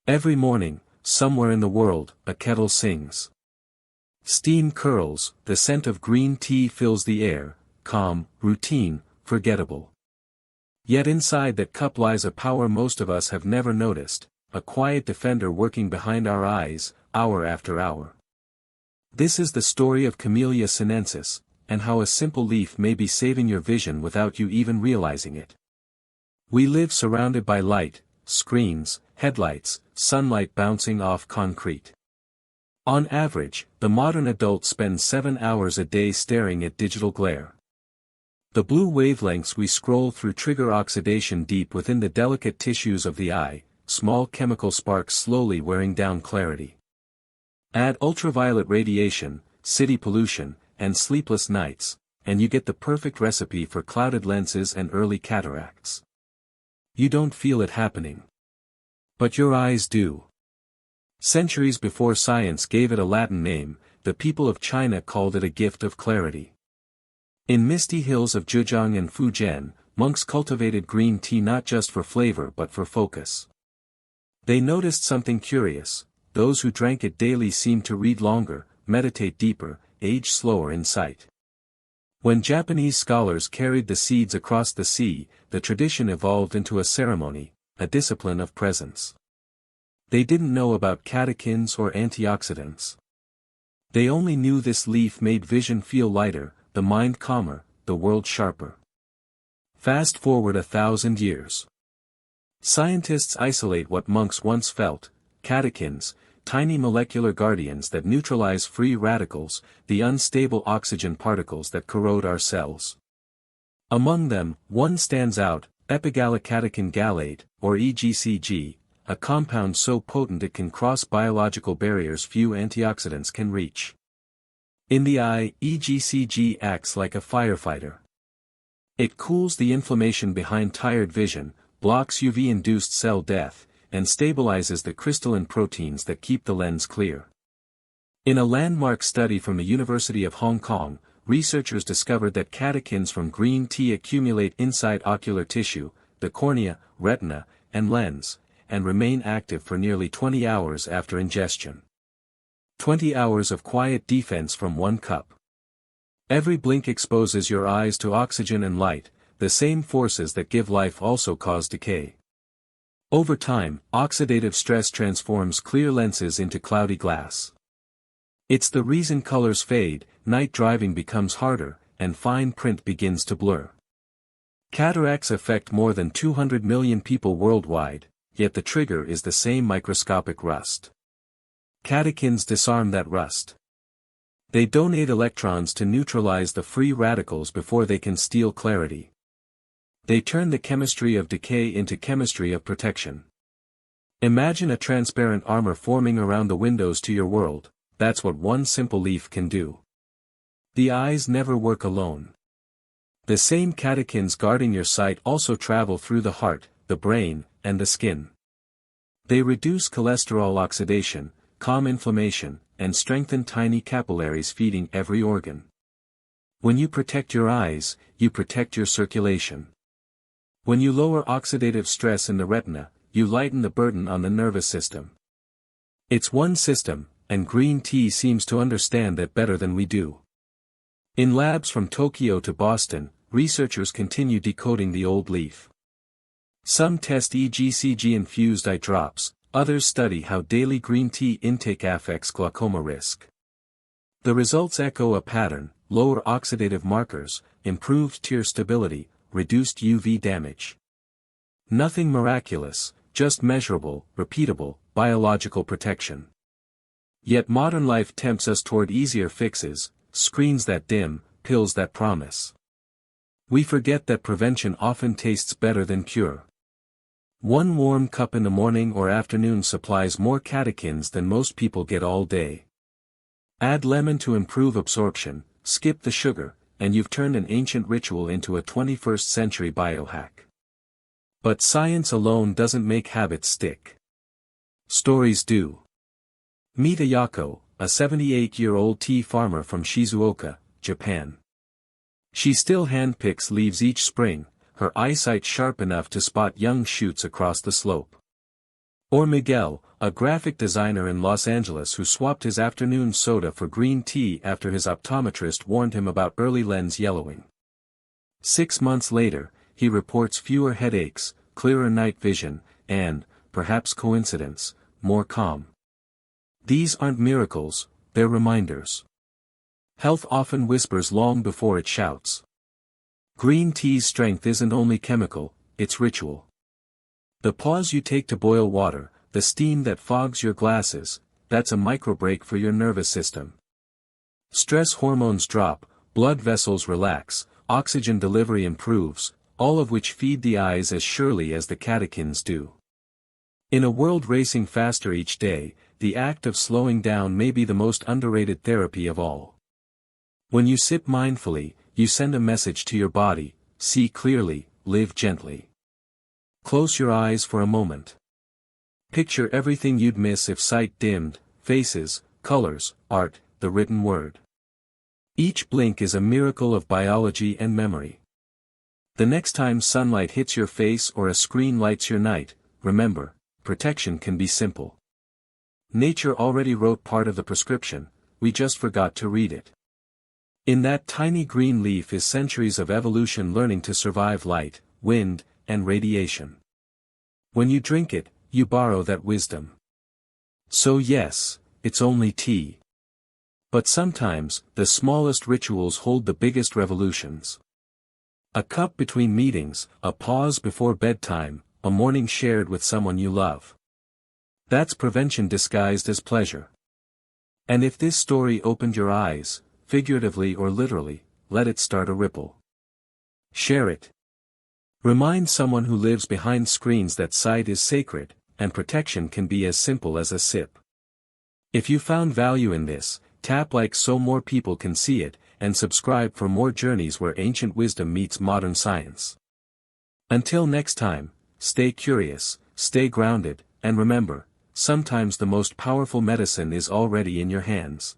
Every morning, somewhere in the world, a kettle sings. Steam curls, the scent of green tea fills the air, calm, routine, forgettable. Yet inside that cup lies a power most of us have never noticed, a quiet defender working behind our eyes, hour after hour. This is the story of Camellia sinensis, and how a simple leaf may be saving your vision without you even realizing it. We live surrounded by light, screens, headlights, sunlight bouncing off concrete. On average, the modern adult spends 7 hours a day staring at digital glare. The blue wavelengths we scroll through trigger oxidation deep within the delicate tissues of the eye, small chemical sparks slowly wearing down clarity. Add ultraviolet radiation, city pollution, and sleepless nights, and you get the perfect recipe for clouded lenses and early cataracts. You don't feel it happening. But your eyes do. Centuries before science gave it a Latin name, the people of China called it a gift of clarity. In misty hills of Zhejiang and Fujian, monks cultivated green tea not just for flavor but for focus. They noticed something curious: those who drank it daily seemed to read longer, meditate deeper, age slower in sight. When Japanese scholars carried the seeds across the sea, the tradition evolved into a ceremony, a discipline of presence. They didn't know about catechins or antioxidants. They only knew this leaf made vision feel lighter, the mind calmer, the world sharper. Fast forward 1,000 years. Scientists isolate what monks once felt: catechins, tiny molecular guardians that neutralize free radicals, the unstable oxygen particles that corrode our cells. Among them, one stands out: epigallocatechin gallate, or EGCG, a compound so potent it can cross biological barriers few antioxidants can reach. In the eye, EGCG acts like a firefighter. It cools the inflammation behind tired vision, blocks UV-induced cell death, and stabilizes the crystalline proteins that keep the lens clear. In a landmark study from the University of Hong Kong, researchers discovered that catechins from green tea accumulate inside ocular tissue, the cornea, retina, and lens, and remain active for nearly 20 hours after ingestion. 20 hours of quiet defense from one cup. Every blink exposes your eyes to oxygen and light, the same forces that give life also cause decay. Over time, oxidative stress transforms clear lenses into cloudy glass. It's the reason colors fade, night driving becomes harder, and fine print begins to blur. Cataracts affect more than 200 million people worldwide, yet the trigger is the same: microscopic rust. Catechins disarm that rust. They donate electrons to neutralize the free radicals before they can steal clarity. They turn the chemistry of decay into chemistry of protection. Imagine a transparent armor forming around the windows to your world. That's what one simple leaf can do. The eyes never work alone. The same catechins guarding your sight also travel through the heart, the brain, and the skin. They reduce cholesterol oxidation, calm inflammation, and strengthen tiny capillaries feeding every organ. When you protect your eyes, you protect your circulation. When you lower oxidative stress in the retina, you lighten the burden on the nervous system. It's one system, and green tea seems to understand that better than we do. In labs from Tokyo to Boston, researchers continue decoding the old leaf. Some test EGCG-infused eye drops, others study how daily green tea intake affects glaucoma risk. The results echo a pattern: lower oxidative markers, improved tear stability, reduced UV damage. Nothing miraculous, just measurable, repeatable, biological protection. Yet modern life tempts us toward easier fixes: screens that dim, pills that promise. We forget that prevention often tastes better than cure. One warm cup in the morning or afternoon supplies more catechins than most people get all day. Add lemon to improve absorption, skip the sugar, and you've turned an ancient ritual into a 21st century biohack. But science alone doesn't make habits stick. Stories do. Meet Ayako, a 78-year-old tea farmer from Shizuoka, Japan. She still handpicks leaves each spring, her eyesight sharp enough to spot young shoots across the slope. Or Miguel, a graphic designer in Los Angeles who swapped his afternoon soda for green tea after his optometrist warned him about early lens yellowing. 6 months later, he reports fewer headaches, clearer night vision, and, perhaps coincidence, more calm. These aren't miracles, they're reminders. Health often whispers long before it shouts. Green tea's strength isn't only chemical, it's ritual. The pause you take to boil water, the steam that fogs your glasses, that's a microbreak for your nervous system. Stress hormones drop, blood vessels relax, oxygen delivery improves, all of which feed the eyes as surely as the catechins do. In a world racing faster each day, the act of slowing down may be the most underrated therapy of all. When you sip mindfully, you send a message to your body: see clearly, live gently. Close your eyes for a moment. Picture everything you'd miss if sight dimmed: faces, colors, art, the written word. Each blink is a miracle of biology and memory. The next time sunlight hits your face or a screen lights your night, remember, protection can be simple. Nature already wrote part of the prescription, we just forgot to read it. In that tiny green leaf is centuries of evolution learning to survive light, wind, and radiation. When you drink it, you borrow that wisdom. So yes, it's only tea. But sometimes, the smallest rituals hold the biggest revolutions. A cup between meetings, a pause before bedtime, a morning shared with someone you love. That's prevention disguised as pleasure. And if this story opened your eyes, figuratively or literally, let it start a ripple. Share it. Remind someone who lives behind screens that sight is sacred, and protection can be as simple as a sip. If you found value in this, tap like so more people can see it, and subscribe for more journeys where ancient wisdom meets modern science. Until next time, stay curious, stay grounded, and remember, sometimes the most powerful medicine is already in your hands.